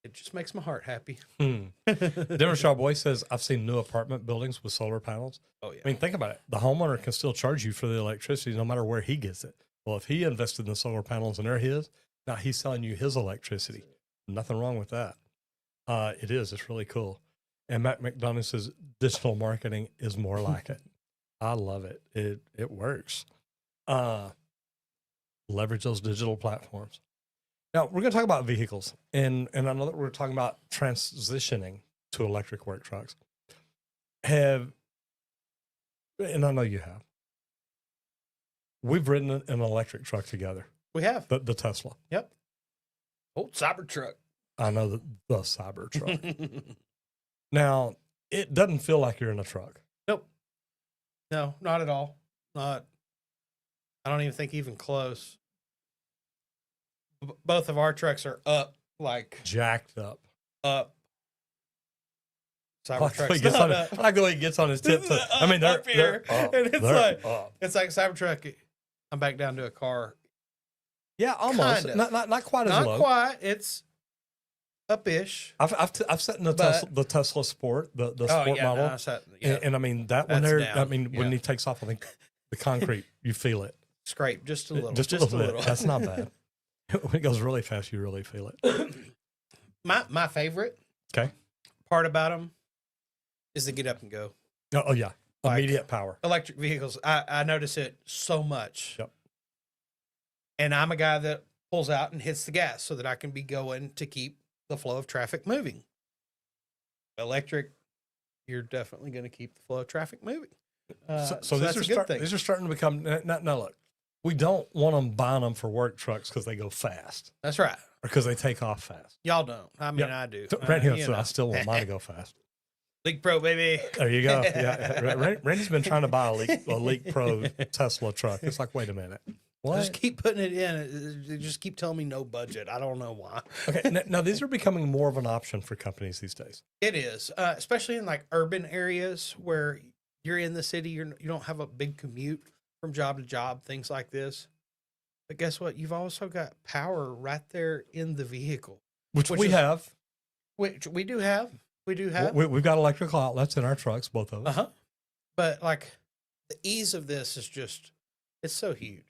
It just makes my heart happy. Denver Shaw Boy says, I've seen new apartment buildings with solar panels. Oh, yeah. I mean, think about it. The homeowner can still charge you for the electricity no matter where he gets it. Well, if he invested in the solar panels and they're his, now he's selling you his electricity. Nothing wrong with that. It is. It's really cool. And Matt McDonough says, digital marketing is more like it. I love it. It works. Leverage those digital platforms. Now, we're going to talk about vehicles, and I know that we're talking about transitioning to electric work trucks. And I know you have. We've ridden an electric truck together. We have. The Tesla. Yep. Old Cybertruck. I know the Cybertruck. Now, it doesn't feel like you're in a truck. Nope. No, not at all. I don't even think even close. Both of our trucks are up, like Jacked up. up. I like Cybertruck's not up. I like the way he gets on his tiptoe. I mean, they're up here, they're up. and it's They're like up. it's like Cybertruck. I'm back down to a car. Yeah, almost. Kind of. Not quite as Not low. quite. It's up-ish. I've sat in the Tesla Sport, the sport model, No, yeah. and I mean that one That's there. down. I mean, when Yeah. he takes off, I think the concrete you feel it Scrape just a little. just a little bit. That's not bad. When it goes really fast, you really feel it. My favorite Okay. part about them is the get up and go. Oh yeah. Like- Immediate power. Electric vehicles, I notice it so much. Yep. And I'm a guy that pulls out and hits the gas so that I can be going to keep the flow of traffic moving. Electric, you're definitely going to keep the flow of traffic moving. So that's a good thing. these are starting to become. Now look, we don't want them buying them for work trucks because they go fast That's right. or because they take off fast. Y'all don't. I mean, Yep. I do. Randy, You know. I still want mine to go fast. Leak Pro, baby. There you go. Yeah, Randy's been trying to buy a Leak Pro Tesla truck. It's like, wait a minute, what? Just keep putting it in. They just keep telling me no budget. I don't know why. Okay, now these are becoming more of an option for companies these days. It is, especially in like urban areas where you're in the city. You don't have a big commute from job to job, things like this. But guess what? You've also got power right there in the vehicle, Which Which we is- have. which we do have. We do have. We've got electrical outlets in our trucks, both of us. Uh huh. But like the ease of this is just, it's so huge.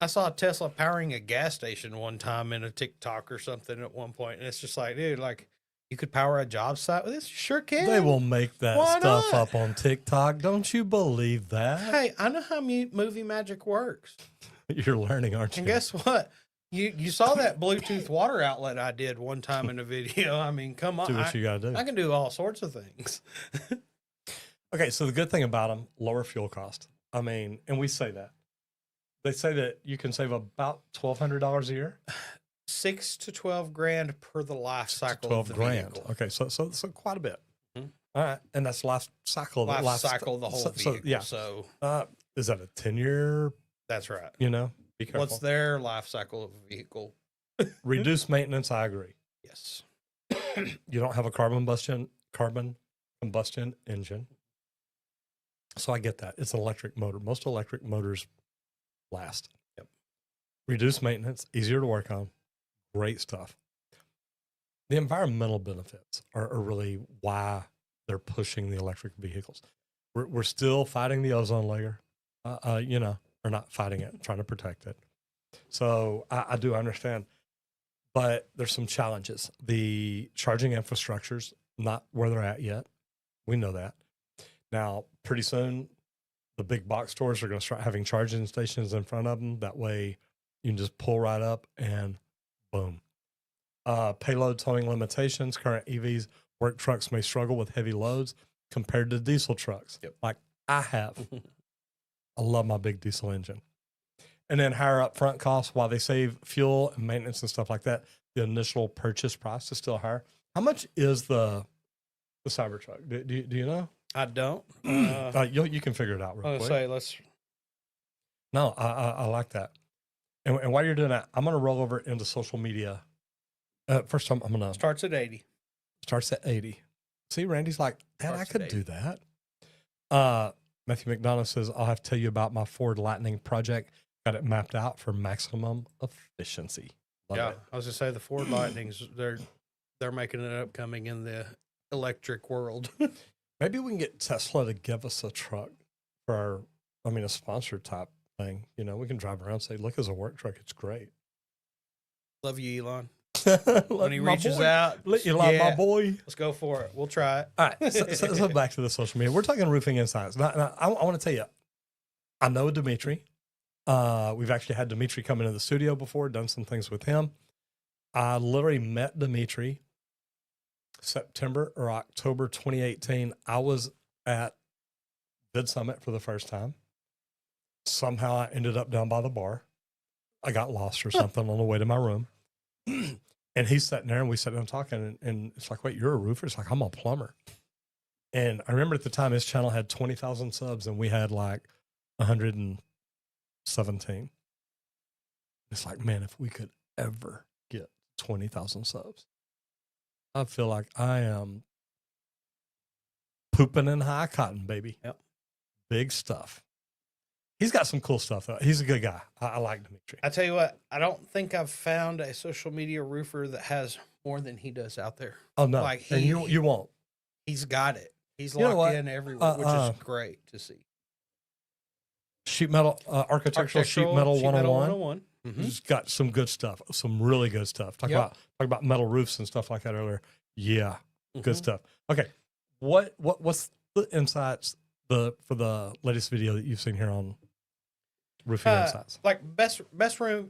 I saw Tesla powering a gas station one time in a TikTok or something at one point, and it's just like, dude, like you could power a job site with this. You sure can. They will make that Why stuff not? up on TikTok. Don't you believe that? Hey, I know how movie magic works. You're learning, aren't you? And guess what? You saw that Bluetooth water outlet I did one time in a video. I mean, come on. Do what you got to do. I can do all sorts of things. Okay, so the good thing about them, lower fuel cost. I mean, and we say that. They say that you can save about $1,200 a year. 6 to 12 grand per the life cycle of 12 the grand. vehicle. Okay, so quite a bit. Mhm. All right, and that's life cycle. Life cycle of the whole vehicle. yeah. So Is that a 10-year? that's right. You know, be careful. What's their life cycle of a vehicle? Reduce maintenance. I agree. Yes. You don't have a carbon combustion engine. So I get that. It's an electric motor. Most electric motors last. Yep. Reduce maintenance, easier to work on. Great stuff. The environmental benefits are really why they're pushing the electric vehicles. We're still fighting the ozone layer, or not fighting it, trying to protect it. So I do understand. But there's some challenges. The charging infrastructure's not where they're at yet. We know that. Now, pretty soon, the big box stores are going to start having charging stations in front of them. That way, you can just pull right up and boom. Payload towing limitations. Current EVs, work trucks may struggle with heavy loads compared to diesel trucks. Yep. Like I have. I love my big diesel engine. And then higher upfront costs, while they save fuel and maintenance and stuff like that, the initial purchase price is still higher. How much is the Cybertruck? Do you know? I don't. You can figure it out real I was quick. gonna say let's. No, I like that. And while you're doing that, I'm going to roll over into social media. First, I'm going to Starts at 80. starts at 80. See, Randy's like, Dad, I Starts at could 80. do that. Matthew McDonough says, I'll have to tell you about my Ford Lightning project. Got it mapped out for maximum efficiency. Love Yeah, it. I was gonna say the Ford Lightnings. They're making it upcoming in the electric world. Maybe we can get Tesla to give us a truck for a sponsored type thing. You know, we can drive around and say, look, it's a work truck. It's great. Love you, Elon. When When he reaches out, Elon, yeah, my boy. let's go for it. We'll try it. All right. So back to the social media. We're talking roofing insights. Now, I want to tell you, I know Dimitri. We've actually had Dimitri come into the studio before, done some things with him. I literally met Dimitri September or October 2018. I was at Vid Summit for the first time. Somehow I ended up down by the bar. I got lost or something on the way to my room. And he's sitting there and we sat down talking and it's like, wait, you're a roofer? It's like, I'm a plumber. And I remember at the time his channel had 20,000 subs and we had like 117. It's like, man, if we could ever get 20,000 subs, I feel like I am pooping in high cotton, baby. Yep. Big stuff. He's got some cool stuff, though. He's a good guy. I like Dimitri. I tell you what, I don't think I've found a social media roofer that has more than he does out there. Oh, no. Like and you won't. He's got it. He's You know locked what? in everywhere, which is great to see. Sheet metal, architectural sheet metal Sheet 101. 101. Mhm. It's got some good stuff, some really good stuff. Talk about metal roofs and stuff like that earlier. Yeah, good Mhm. stuff. Okay, what's the insights for the latest video that you've seen here on roofing insights? Like best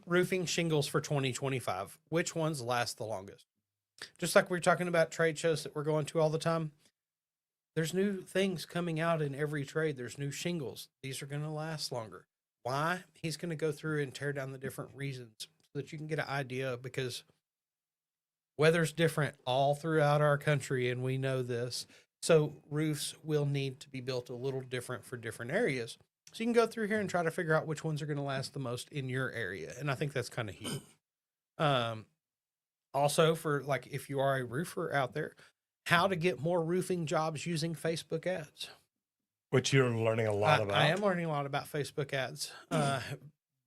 roofing shingles for 2025. Which ones last the longest? Just like we're talking about trade shows that we're going to all the time. There's new things coming out in every trade. There's new shingles. These are going to last longer. Why? He's going to go through and tear down the different reasons so that you can get an idea, because weather's different all throughout our country, and we know this. So roofs will need to be built a little different for different areas. So you can go through here and try to figure out which ones are going to last the most in your area. And I think that's kind of huge. Also, for like if you are a roofer out there, how to get more roofing jobs using Facebook ads. Which you're learning a lot about. I am learning a lot about Facebook ads.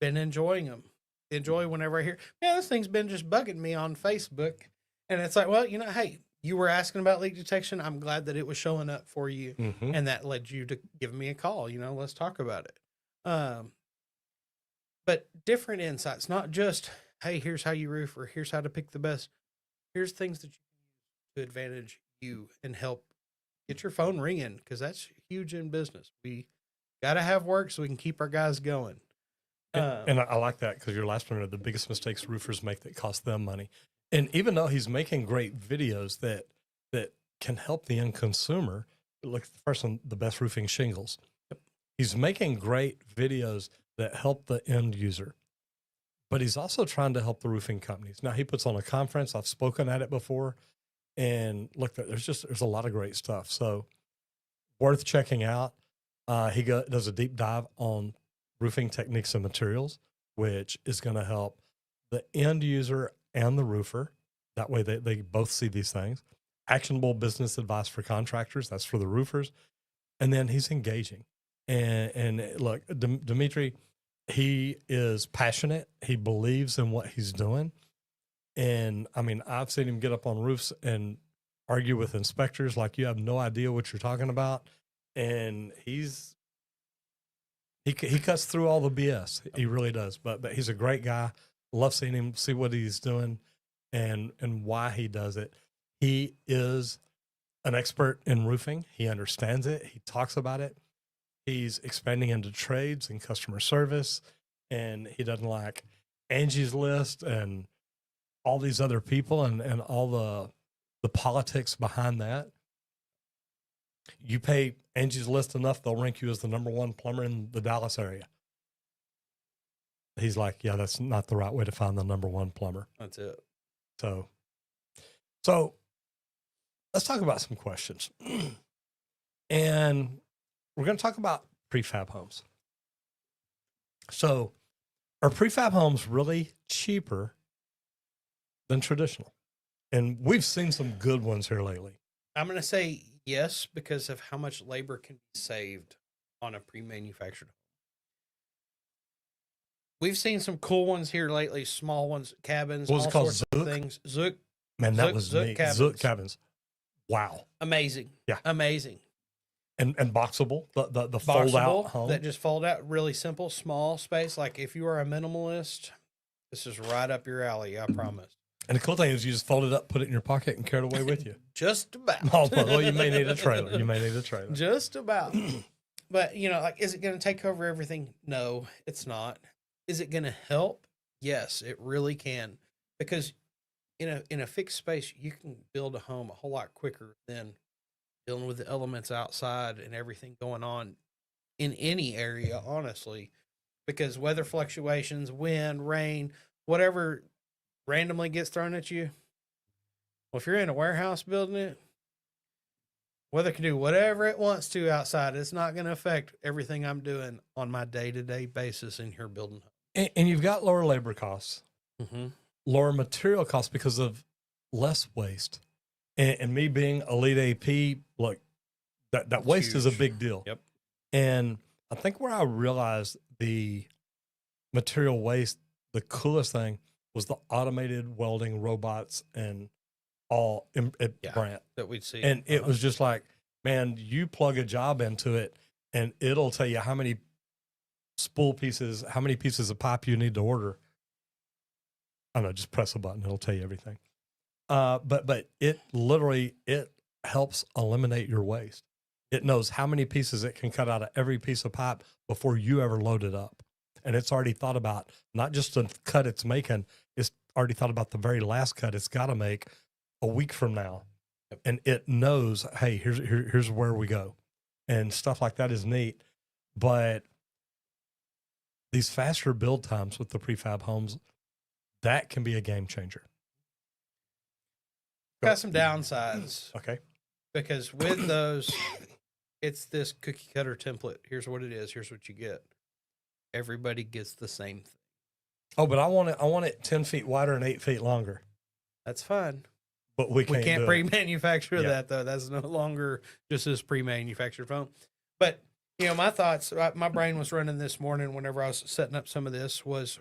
Been enjoying them. Enjoy whenever I hear, yeah, this thing's been just bugging me on Facebook. And it's like, well, you know, hey, you were asking about leak detection. I'm glad that it was showing up for you. Mhm. And that led you to give me a call. You know, let's talk about it. But different insights, not just, hey, here's how you roof, or here's how to pick the best. Here's things that you can use to advantage you and help get your phone ringing, because that's huge in business. We got to have work so we can keep our guys going. And I like that, because your last one are the biggest mistakes roofers make that cost them money. And even though he's making great videos that can help the end consumer, look at the first one, the best roofing shingles. He's making great videos that help the end user, but he's also trying to help the roofing companies. Now he puts on a conference. I've spoken at it before, and look, there's a lot of great stuff. So worth checking out. He does a deep dive on roofing techniques and materials, which is going to help the end user and the roofer. That way they both see these things. Actionable business advice for contractors. That's for the roofers. And then he's engaging. And look, Dimitri, he is passionate. He believes in what he's doing. And I mean, I've seen him get up on roofs and argue with inspectors like you have no idea what you're talking about. And he cuts through all the BS. He really does. But he's a great guy. Love seeing him, see what he's doing and why he does it. He is an expert in roofing. He understands it. He talks about it. He's expanding into trades and customer service, and he doesn't like Angie's List and all these other people and all the politics behind that. You pay Angie's List enough, they'll rank you as the #1 plumber in the Dallas area. He's like, yeah, that's not the right way to find the #1 plumber. That's it. So let's talk about some questions. And we're going to talk about prefab homes. So are prefab homes really cheaper than traditional? And we've seen some good ones here lately. I'm going to say yes, because of how much labor can be saved on a pre-manufactured home. We've seen some cool ones here lately, small ones, cabins, What was all it called? sorts of things. Zook. Man, that Zook- was Zook neat. cabins. Zook cabins. Wow. Amazing. Yeah. Amazing. And boxable, the fold out Boxable home. that just fold out, really simple, small space. Like if you are a minimalist, this is right up your alley, I promise. And the cool thing is you just fold it up, put it in your pocket, and carry it away with you. Just about. Oh, well, you may need a trailer. Just about. But, you know, like, is it going to take over everything? No, it's not. Is it going to help? Yes, it really can. Because in a fixed space, you can build a home a whole lot quicker than dealing with the elements outside and everything going on in any area, honestly. Because weather fluctuations, wind, rain, whatever randomly gets thrown at you. Well, if you're in a warehouse building it, weather can do whatever it wants to outside. It's not going to affect everything I'm doing on my day-to-day basis in here building. And you've got lower labor costs, Mm-hmm. lower material costs because of less waste. And me being a lead AP, look, that waste is a huge. big deal. Yep. And I think where I realized the material waste, the coolest thing was the automated welding robots and all at Yeah. Brant. That we'd see. And it was just like, man, you plug a job into it and it'll tell you how many spool pieces, how many pieces of pipe you need to order. I don't know, just press a button. It'll tell you everything. But it literally, it helps eliminate your waste. It knows how many pieces it can cut out of every piece of pipe before you ever load it up. And it's already thought about not just the cut it's making, it's already thought about the very last cut it's got to make a week from now. And it knows, hey, here's where we go. And stuff like that is neat. But these faster build times with the prefab homes, that can be a game changer. Got some downsides. Okay. Because with those, it's this cookie cutter template. Here's what it is. Here's what you get. Everybody gets the same thing. Oh, but I want it 10 feet wider and 8 feet longer. That's fine. But we can't pre-manufacture that, though. That's no longer just this pre-manufactured phone. But, you know, my thoughts, my brain was running this morning whenever I was setting up some of this was,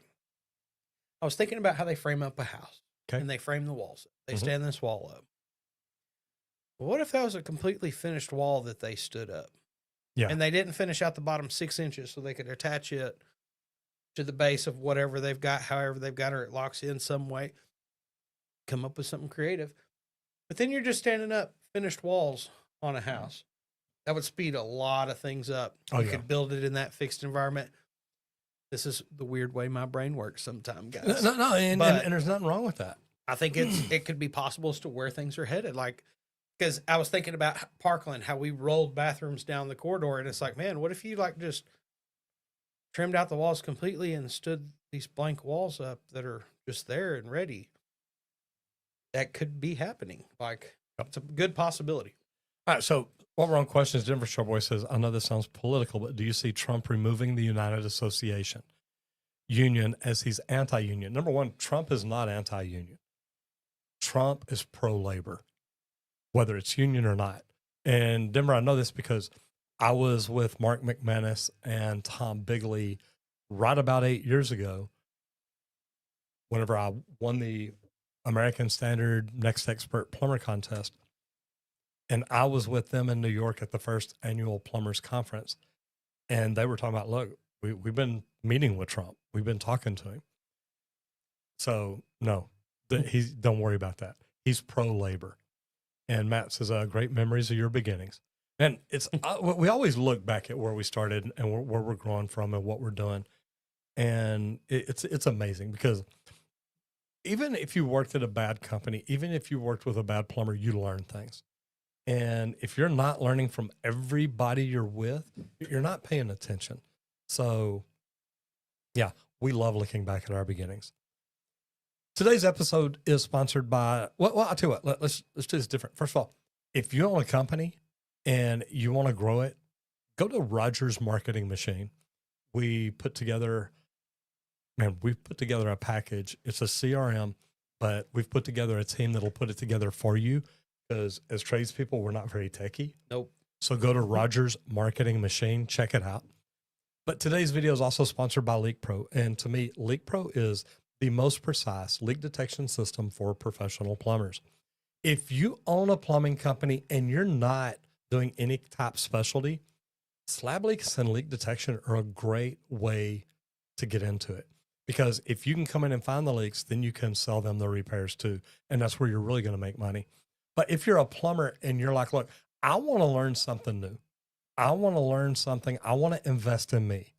I was thinking about how they frame up a house. Okay. And they frame the walls. They stand this wall up. What if that was a completely finished wall that they stood up? Yeah. And they didn't finish out the bottom 6 inches so they could attach it to the base of whatever they've got, however they've got, or it locks in some way. Come up with something creative. But then you're just standing up finished walls on a house. That would speed a lot of things up. You could build it in that fixed environment. This is the weird way my brain works sometimes, guys. No, and there's nothing wrong with that. I think it could be possible as to where things are headed. Like, because I was thinking about Parkland, how we rolled bathrooms down the corridor, and it's like, man, what if you like just trimmed out the walls completely and stood these blank walls up that are just there and ready? That could be happening. Like, it's a good possibility. All right, so what we're on questions, Denver Showboy says, I know this sounds political, but do you see Trump removing the United Association Union as he's anti-union? Number one, Trump is not anti-union. Trump is pro-labor, whether it's union or not. And Denver, I know this because I was with Mark McManus and Tom Bigley right about 8 years ago, whenever I won the American Standard Next Expert Plumber Contest. And I was with them in New York at the first annual Plumbers Conference. And they were talking about, look, we've been meeting with Trump. We've been talking to him. So, no, don't worry about that. He's pro-labor. And Matt says, great memories of your beginnings. And it's we always look back at where we started and where we're growing from and what we're doing. And it's amazing because even if you worked at a bad company, even if you worked with a bad plumber, you learn things. And if you're not learning from everybody you're with, you're not paying attention. So, yeah, we love looking back at our beginnings. Today's episode is sponsored by, well, I'll tell you what, let's do this different. First of all, if you own a company and you want to grow it, go to Rogers Marketing Machine. We put together a package. It's a CRM, but we've put together a team that'll put it together for you because as tradespeople, we're not very techie. Nope. So go to Rogers Marketing Machine, check it out. But today's video is also sponsored by Leak Pro. And to me, Leak Pro is the most precise leak detection system for professional plumbers. If you own a plumbing company and you're not doing any type specialty, slab leaks and leak detection are a great way to get into it. Because if you can come in and find the leaks, then you can sell them the repairs too. And that's where you're really going to make money. But if you're a plumber and you're like, look, I want to learn something new. I want to learn something. I want to invest in me.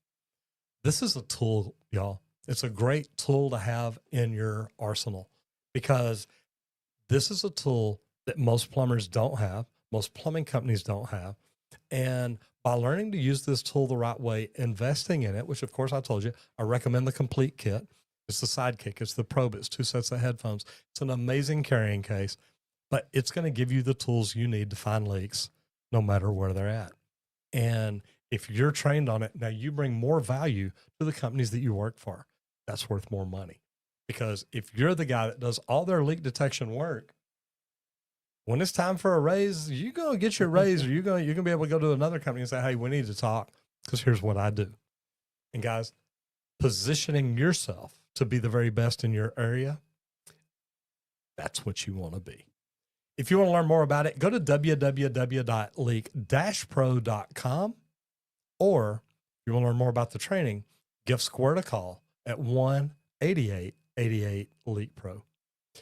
This is a tool, y'all. It's a great tool to have in your arsenal because this is a tool that most plumbers don't have, most plumbing companies don't have. And by learning to use this tool the right way, investing in it, which of course I told you, I recommend the complete kit. It's the Sidekick, it's the Probe, it's 2 sets of headphones. It's an amazing carrying case, but it's going to give you the tools you need to find leaks no matter where they're at. And if you're trained on it, now you bring more value to the companies that you work for. That's worth more money. Because if you're the guy that does all their leak detection work, when it's time for a raise, you're going to get your raise or you're going to be able to go to another company and say, hey, we need to talk because here's what I do. And guys, positioning yourself to be the very best in your area, that's what you want to be. If you want to learn more about it, go to www.leak-pro.com or you want to learn more about the training, give Squirt a call at 1-8888 Pro.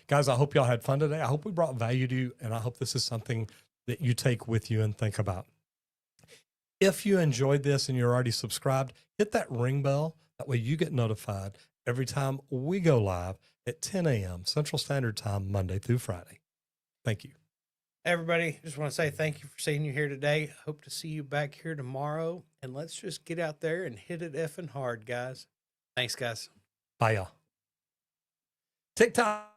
Guys, I hope y'all had fun today. I hope we brought value to you, and I hope this is something that you take with you and think about. If you enjoyed this and you're already subscribed, hit that ring bell. That way you get notified every time we go live at 10 a.m. Central Standard Time, Monday through Friday. Thank you. Everybody, just want to say thank you for seeing you here today. Hope to see you back here tomorrow. And let's just get out there and hit it effing hard, guys. Thanks, guys. Bye, y'all. TikTok.